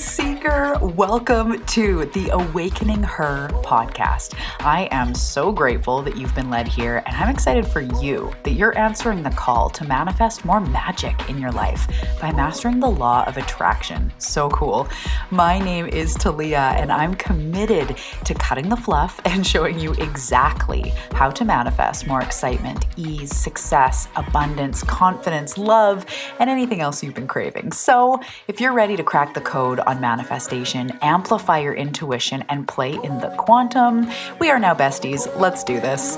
seeker. Welcome to the Awakening Her podcast. I am so grateful that you've been led here, and I'm excited for you that you're answering the call to manifest more magic in your life by mastering the law of attraction. So cool. My name is Talia, and I'm committed to cutting the fluff and showing you exactly how to manifest more excitement, ease, success, abundance, confidence, love, and anything else you've been craving. So if you're ready to crack the code on manifestation, amplify your intuition, and play in the quantum, we are now besties. Let's do this.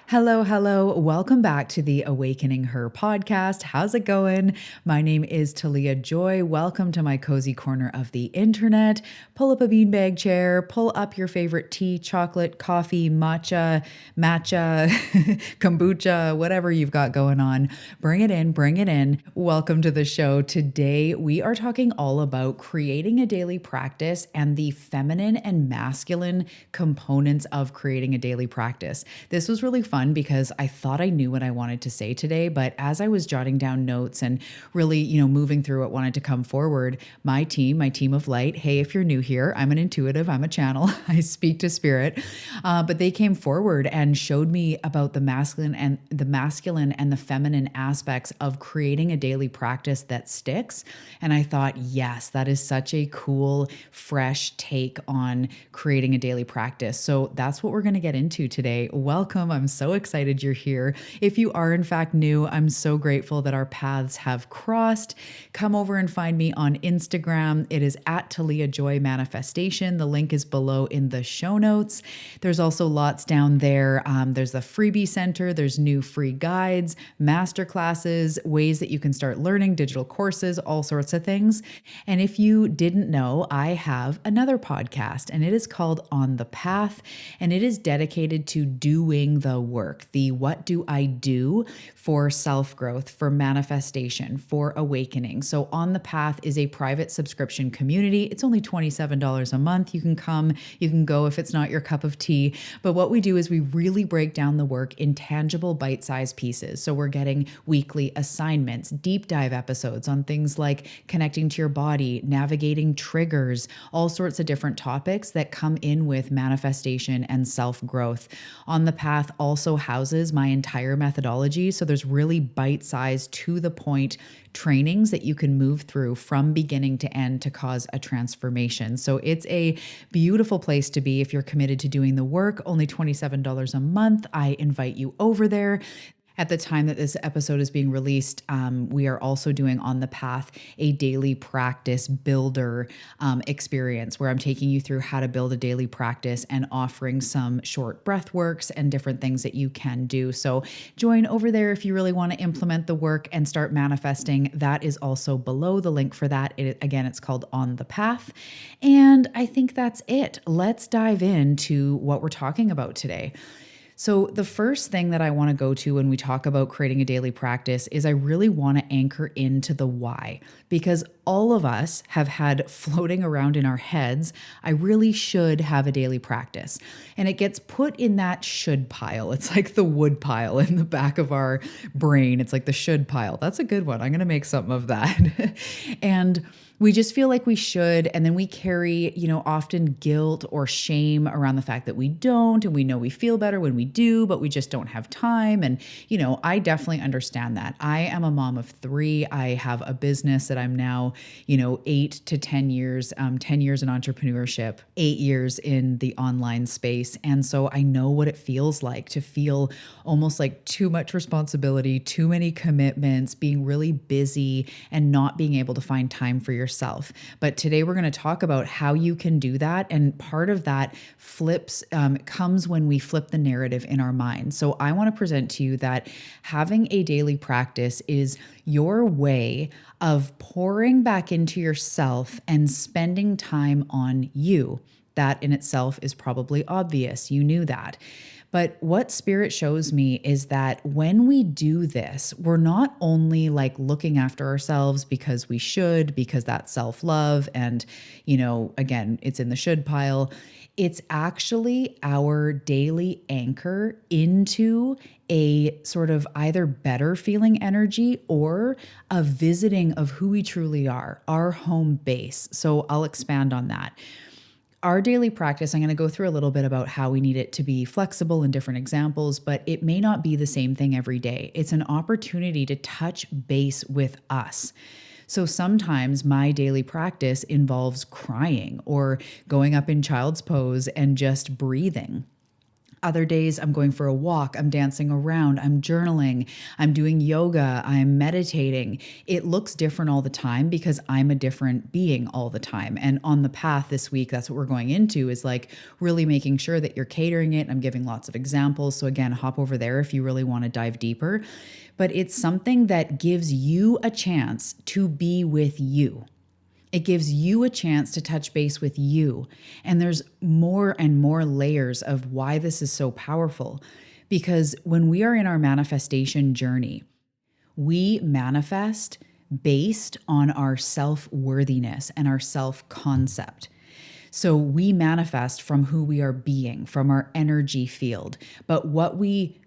Hello. Welcome back to the Awakening Her podcast. How's it going? My name is Talia Joy. Welcome to my cozy corner of the internet. Pull up a beanbag chair, pull up your favorite tea, chocolate, coffee, matcha, kombucha, whatever you've got going on. Bring it in. Welcome to the show. Today, we are talking all about creating a daily practice and the feminine and masculine components of creating a daily practice. This was really fun because I thought I knew what I wanted to say today, but as I was jotting down notes and really, moving through what wanted to come forward, my team of light, hey, if you're new here, I'm an intuitive, I'm a channel, I speak to spirit, but they came forward and showed me about the masculine and the feminine aspects of creating a daily practice that sticks. And I thought, yes, that is such a cool, fresh take on creating a daily practice. So that's what we're going to get into today. Welcome. I'm so excited you're here. If you are in fact new, I'm so grateful that our paths have crossed. Come over and find me on Instagram. It is at Talia Joy Manifestation. The link is below in the show notes. There's also lots down there. There's the Freebie Center. There's new free guides, masterclasses, ways that you can start learning, digital courses, all sorts of things. And if you didn't know, I have another podcast, and it is called On the Path, and it is dedicated to doing the work. The what do I do for self-growth, for manifestation, for awakening. So On the Path is a private subscription community. It's only $27 a month. You can come, you can go if it's not your cup of tea. But what we do is we really break down the work in tangible bite-sized pieces. So we're getting weekly assignments, deep dive episodes on things like connecting to your body, navigating triggers, all sorts of different topics that come in with manifestation and self-growth. On the Path also houses my entire methodology. So there's really bite-sized, to the point trainings that you can move through from beginning to end to cause a transformation. So it's a beautiful place to be if you're committed to doing the work. Only $27 a month. I invite you over there. At the time that this episode is being released, we are also doing On the Path a daily practice builder experience where I'm taking you through how to build a daily practice and offering some short breath works and different things that you can do. So join over there if you really want to implement the work and start manifesting. That is also below the link for that. Again, it's called On the Path. And I think that's it. Let's dive into what we're talking about today. So the first thing that I want to go to when we talk about creating a daily practice is I really want to anchor into the why, because all of us have had floating around in our heads, I really should have a daily practice. And it gets put in that should pile. It's like the wood pile in the back of our brain. It's like the should pile. That's a good one. I'm going to make something of that. And we just feel like we should, and then we carry, often guilt or shame around the fact that we don't, and we know we feel better when we do, but we just don't have time. And, I definitely understand that. I am a mom of 3. I have a business that I'm now, 8 to 10 years, 10 years in entrepreneurship, 8 years in the online space. And so I know what it feels like to feel almost like too much responsibility, too many commitments, being really busy and not being able to find time for yourself. But today we're going to talk about how you can do that. And part of that comes when we flip the narrative in our mind. So I want to present to you that having a daily practice is your way of pouring back into yourself and spending time on you. That in itself is probably obvious. You knew that. But what spirit shows me is that when we do this, we're not only like looking after ourselves because we should, because that's self-love. And, again, it's in the should pile. It's actually our daily anchor into a sort of either better feeling energy or a visiting of who we truly are, our home base. So I'll expand on that. Our daily practice, I'm going to go through a little bit about how we need it to be flexible in different examples, but it may not be the same thing every day. It's an opportunity to touch base with us. So sometimes my daily practice involves crying or going up in child's pose and just breathing. Other days, I'm going for a walk, I'm dancing around, I'm journaling, I'm doing yoga, I'm meditating. It looks different all the time because I'm a different being all the time. And on the path this week, that's what we're going into, is like really making sure that you're catering it. I'm giving lots of examples. So again, hop over there if you really want to dive deeper. But it's something that gives you a chance to be with you. It gives you a chance to touch base with you. And there's more and more layers of why this is so powerful. Because when we are in our manifestation journey, we manifest based on our self-worthiness and our self-concept. So we manifest from who we are being, from our energy field. But what we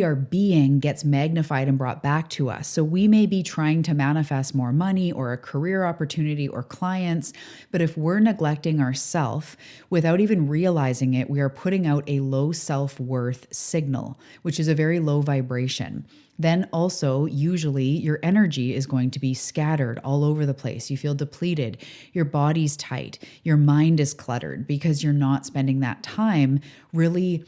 are being gets magnified and brought back to us. So we may be trying to manifest more money or a career opportunity or clients, but if we're neglecting ourself without even realizing it, we are putting out a low self-worth signal, which is a very low vibration. Then also, usually your energy is going to be scattered all over the place. You feel depleted, your body's tight, your mind is cluttered because you're not spending that time really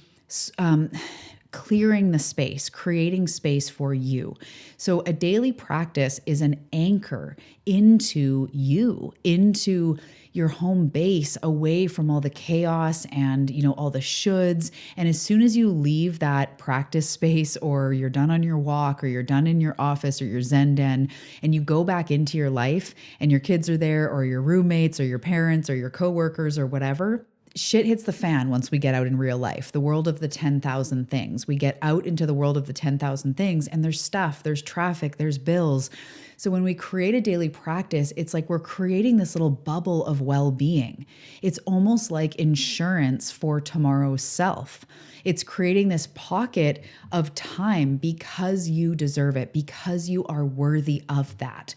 clearing the space, creating space for you. So a daily practice is an anchor into you, into your home base, away from all the chaos and, all the shoulds. And as soon as you leave that practice space, or you're done on your walk, or you're done in your office or your Zen den, and you go back into your life and your kids are there, or your roommates or your parents or your coworkers or whatever, shit hits the fan once we get out in real life, the world of the 10,000 things. We get out into the world of the 10,000 things, and there's stuff, there's traffic, there's bills. So when we create a daily practice, it's like we're creating this little bubble of well-being. It's almost like insurance for tomorrow's self. It's creating this pocket of time because you deserve it, because you are worthy of that.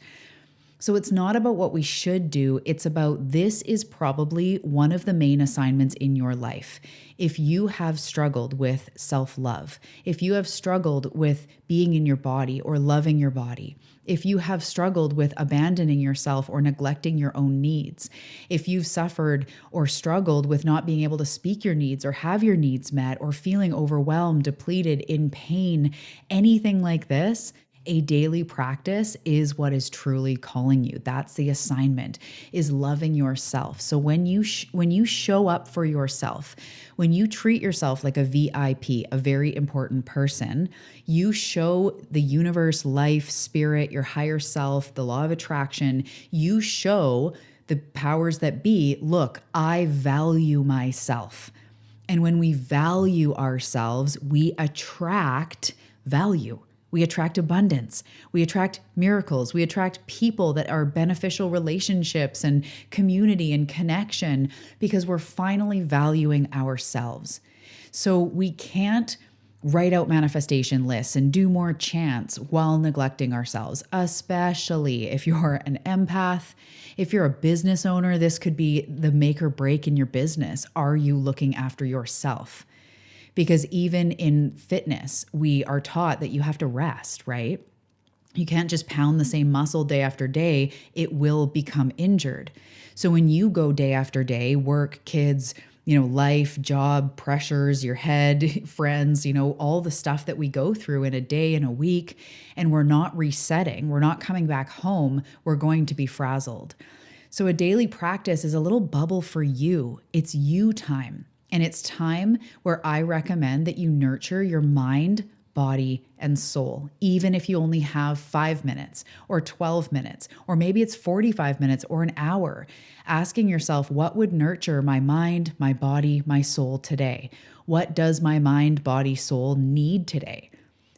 So it's not about what we should do. It's about, this is probably one of the main assignments in your life. If you have struggled with self-love, if you have struggled with being in your body or loving your body, if you have struggled with abandoning yourself or neglecting your own needs, if you've suffered or struggled with not being able to speak your needs or have your needs met, or feeling overwhelmed, depleted, in pain, anything like this, a daily practice is what is truly calling you. That's the assignment, is loving yourself. So when you show up for yourself, when you treat yourself like a VIP, a very important person, you show the universe, life, spirit, your higher self, the law of attraction, you show the powers that be, look, I value myself. And when we value ourselves, we attract value. We attract abundance. We attract miracles. We attract people that are beneficial relationships and community and connection, because we're finally valuing ourselves. So we can't write out manifestation lists and do more chants while neglecting ourselves, especially if you're an empath. If you're a business owner, this could be the make or break in your business. Are you looking after yourself? Because even in fitness, we are taught that you have to rest, right? You can't just pound the same muscle day after day. It will become injured. So when you go day after day, work, kids, life, job, pressures, your head, friends, all the stuff that we go through in a day and a week, and we're not resetting, we're not coming back home, we're going to be frazzled. So a daily practice is a little bubble for you. It's you time. And it's time where I recommend that you nurture your mind, body, and soul, even if you only have 5 minutes or 12 minutes, or maybe it's 45 minutes or an hour, asking yourself, what would nurture my mind, my body, my soul today? What does my mind, body, soul need today?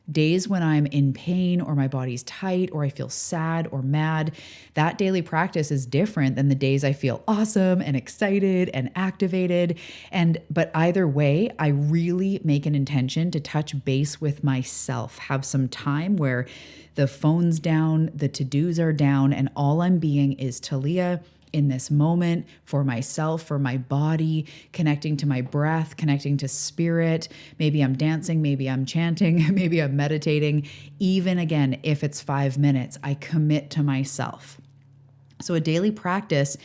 Days when I'm in pain or my body's tight or I feel sad or mad, that daily practice is different than the days I feel awesome and excited and activated. But either way, I really make an intention to touch base with myself, have some time where the phone's down, the to-dos are down, and all I'm being is Talia in this moment for myself, for my body, connecting to my breath, connecting to spirit. Maybe I'm dancing, maybe I'm chanting, maybe I'm meditating. Even again, if it's 5 minutes, I commit to myself. So a daily practice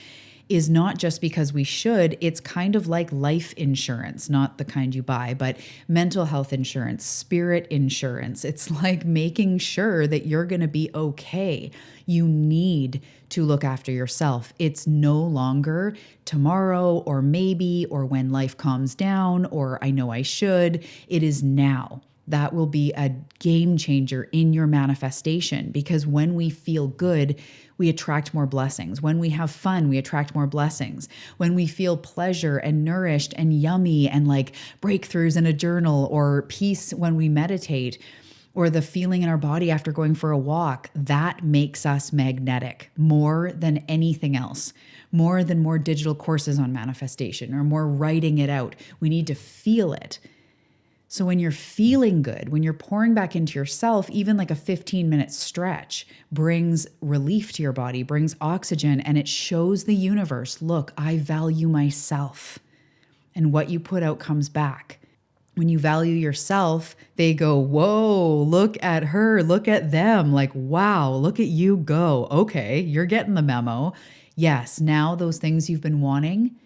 is not just because we should, it's kind of like life insurance, not the kind you buy, but mental health insurance, spirit insurance. It's like making sure that you're going to be okay. You need to look after yourself. It's no longer tomorrow or maybe or when life calms down or I know I should. It is now. That will be a game changer in your manifestation because when we feel good, we attract more blessings. When we have fun, we attract more blessings. When we feel pleasure and nourished and yummy and like breakthroughs in a journal or peace when we meditate or the feeling in our body after going for a walk, that makes us magnetic more than anything else, more than more digital courses on manifestation or more writing it out. We need to feel it. So when you're feeling good, when you're pouring back into yourself, even like a 15-minute stretch brings relief to your body, brings oxygen, and it shows the universe, look, I value myself. And what you put out comes back. When you value yourself, they go, whoa, look at her, look at them. Like, wow, look at you go. Okay, you're getting the memo. Yes, now those things you've been wanting,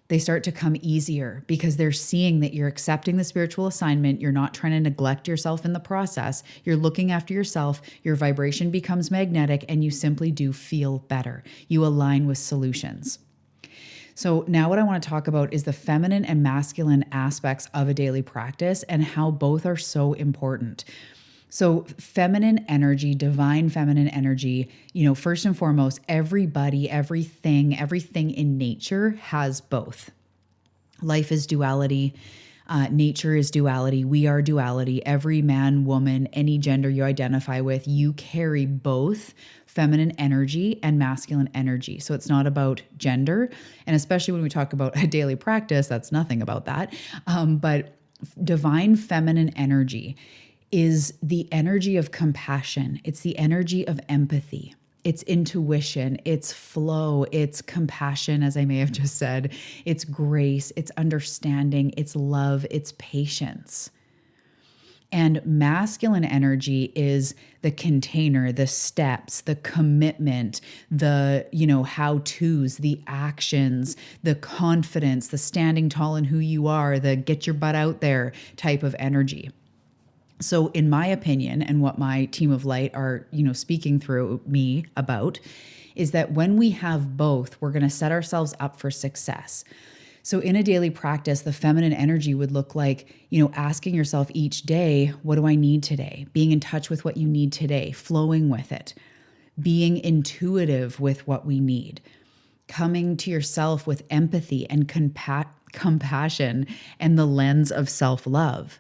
they start to come easier because they're seeing that you're accepting the spiritual assignment. You're not trying to neglect yourself in the process. You're looking after yourself. Your vibration becomes magnetic and you simply do feel better. You align with solutions. So now what I want to talk about is the feminine and masculine aspects of a daily practice and how both are so important. So feminine energy, divine feminine energy, first and foremost, everybody, everything in nature has both. Life is duality. Nature is duality. We are duality. Every man, woman, any gender you identify with, you carry both feminine energy and masculine energy. So it's not about gender. And especially when we talk about a daily practice, that's nothing about that. But divine feminine energy is the energy of compassion. It's the energy of empathy. It's intuition, it's flow, it's compassion, as I may have just said. It's grace, it's understanding, it's love, it's patience. And masculine energy is the container, the steps, the commitment, the, how-tos, the actions, the confidence, the standing tall in who you are, the get your butt out there type of energy. So in my opinion, and what my team of light are, speaking through me about, is that when we have both, we're going to set ourselves up for success. So in a daily practice, the feminine energy would look like, asking yourself each day, what do I need today? Being in touch with what you need today, flowing with it, being intuitive with what we need, coming to yourself with empathy and compassion and the lens of self-love.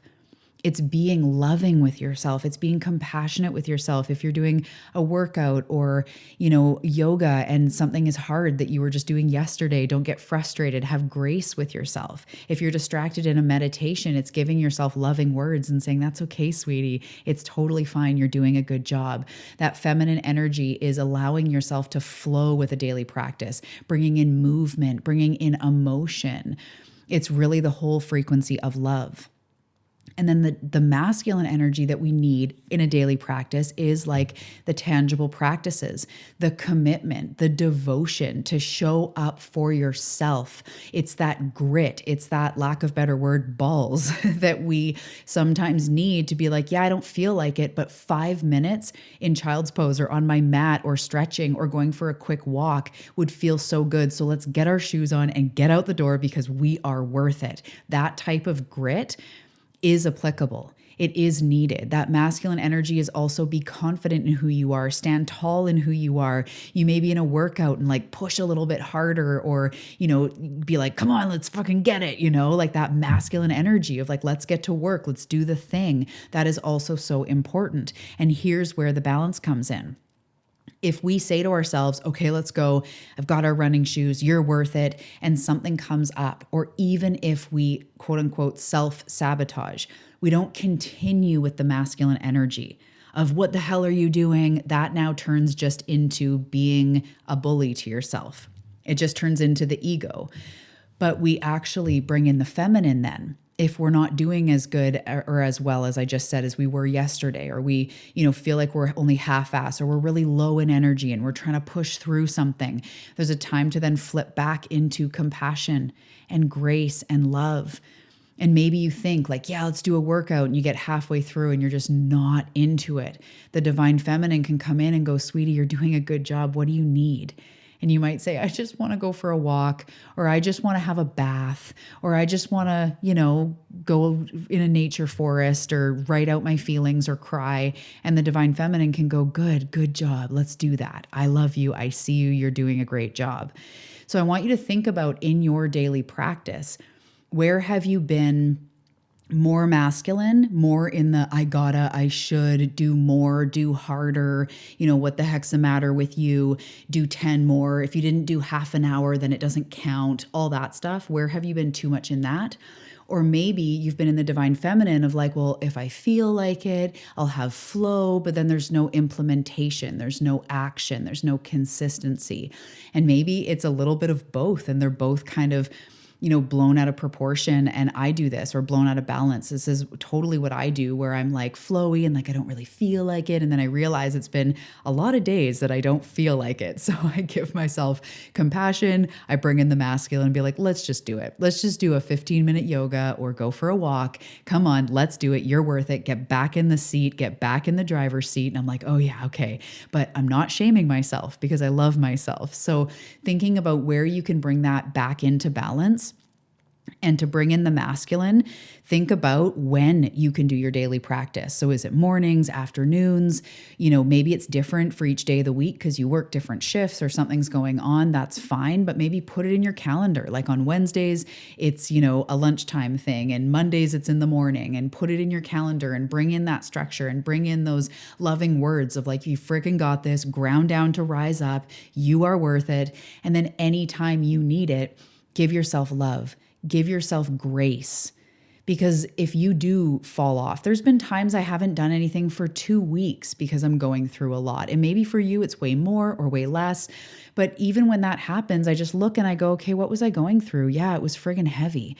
It's being loving with yourself. It's being compassionate with yourself. If you're doing a workout or, yoga and something is hard that you were just doing yesterday, don't get frustrated. Have grace with yourself. If you're distracted in a meditation, it's giving yourself loving words and saying, that's okay, sweetie. It's totally fine. You're doing a good job. That feminine energy is allowing yourself to flow with a daily practice, bringing in movement, bringing in emotion. It's really the whole frequency of love. And then the masculine energy that we need in a daily practice is like the tangible practices, the commitment, the devotion to show up for yourself. It's that grit. It's that, lack of better word, balls that we sometimes need to be like, yeah, I don't feel like it, but 5 minutes in child's pose or on my mat or stretching or going for a quick walk would feel so good. So let's get our shoes on and get out the door because we are worth it. That type of grit is applicable. It is needed. That masculine energy is also be confident in who you are, stand tall in who you are. You may be in a workout and like push a little bit harder, or, be like, come on, let's fucking get it, like that masculine energy of like, let's get to work, let's do the thing. That is also so important. And here's where the balance comes in. If we say to ourselves, okay, let's go, I've got our running shoes, you're worth it, and something comes up, or even if we quote unquote self-sabotage, we don't continue with the masculine energy of what the hell are you doing? That now turns just into being a bully to yourself. It just turns into the ego. But we actually bring in the feminine then. If we're not doing as good or as well as I just said as we were yesterday, or we, feel like we're only half-assed, or we're really low in energy and we're trying to push through something, there's a time to then flip back into compassion and grace and love. And maybe you think like, yeah, let's do a workout, and you get halfway through and you're just not into it. The divine feminine can come in and go, sweetie, you're doing a good job. What do you need? And you might say, I just want to go for a walk, or I just want to have a bath, or I just want to, go in a nature forest or write out my feelings or cry. And the divine feminine can go, good job. Let's do that. I love you. I see you. You're doing a great job. So I want you to think about in your daily practice, where have you been more masculine, more in the I gotta, I should, do more, do harder, what the heck's the matter with you, do 10 more. If you didn't do half an hour, then it doesn't count, all that stuff. Where have you been too much in that? Or maybe you've been in the divine feminine of like, well, if I feel like it, I'll have flow, but then there's no implementation, there's no action, there's no consistency. And maybe it's a little bit of both, and they're both kind of blown out of proportion. And I do this, or blown out of balance. This is totally what I do, where I'm like flowy and like, I don't really feel like it. And then I realize it's been a lot of days that I don't feel like it. So I give myself compassion. I bring in the masculine and be like, let's just do it. Let's just do a 15-minute yoga or go for a walk. Come on, let's do it. You're worth it. Get back in the seat, get back in the driver's seat. And I'm like, oh yeah, okay. But I'm not shaming myself because I love myself. So thinking about where you can bring that back into balance. And to bring in the masculine, think about when you can do your daily practice. So is it mornings, afternoons? Maybe it's different for each day of the week because you work different shifts or something's going on. That's fine. But maybe put it in your calendar. Like on Wednesdays, it's, a lunchtime thing. And Mondays, it's in the morning. And put it in your calendar and bring in that structure and bring in those loving words of like, you freaking got this, ground down to rise up. You are worth it. And then anytime you need it, give yourself love. Give yourself grace, because if you do fall off, there's been times I haven't done anything for 2 weeks because I'm going through a lot. And maybe for you, it's way more or way less. But even when that happens, I just look and I go, okay, what was I going through? Yeah, it was friggin' heavy.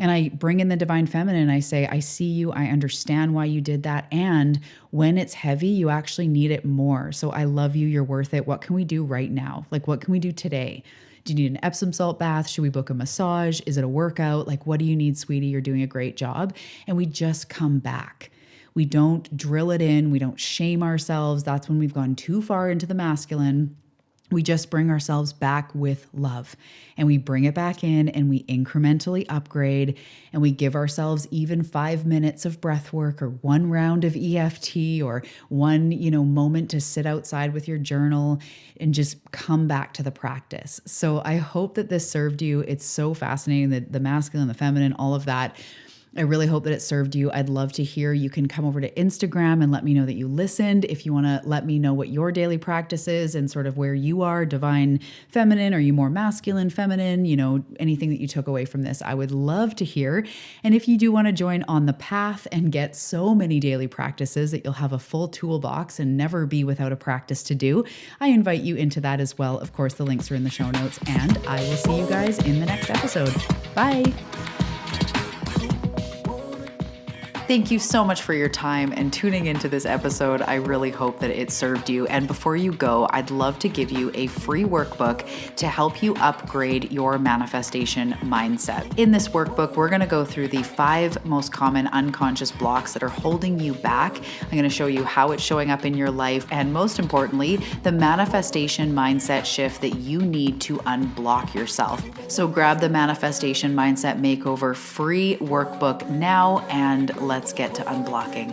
And I bring in the divine feminine and I say, I see you. I understand why you did that. And when it's heavy, you actually need it more. So I love you. You're worth it. What can we do right now? Like, what can we do today? Do you need an Epsom salt bath? Should we book a massage? Is it a workout? Like, what do you need, sweetie? You're doing a great job. And we just come back. We don't drill it in. We don't shame ourselves. That's when we've gone too far into the masculine. We just bring ourselves back with love, and we bring it back in, and we incrementally upgrade, and we give ourselves even 5 minutes of breath work, or 1 round of EFT, or one, moment to sit outside with your journal and just come back to the practice. So I hope that this served you. It's so fascinating, that the masculine, the feminine, all of that. I really hope that it served you. I'd love to hear. You can come over to Instagram and let me know that you listened. If you want to let me know what your daily practice is and sort of where you are, divine feminine, are you more masculine, feminine, anything that you took away from this, I would love to hear. And if you do want to join on the path and get so many daily practices that you'll have a full toolbox and never be without a practice to do, I invite you into that as well. Of course, the links are in the show notes, and I will see you guys in the next episode. Bye. Thank you so much for your time and tuning into this episode. I really hope that it served you. And before you go, I'd love to give you a free workbook to help you upgrade your manifestation mindset. In this workbook, we're going to go through the 5 most common unconscious blocks that are holding you back. I'm going to show you how it's showing up in your life, and most importantly, the manifestation mindset shift that you need to unblock yourself. So grab the Manifestation Mindset Makeover free workbook now, and let's let's get to unblocking.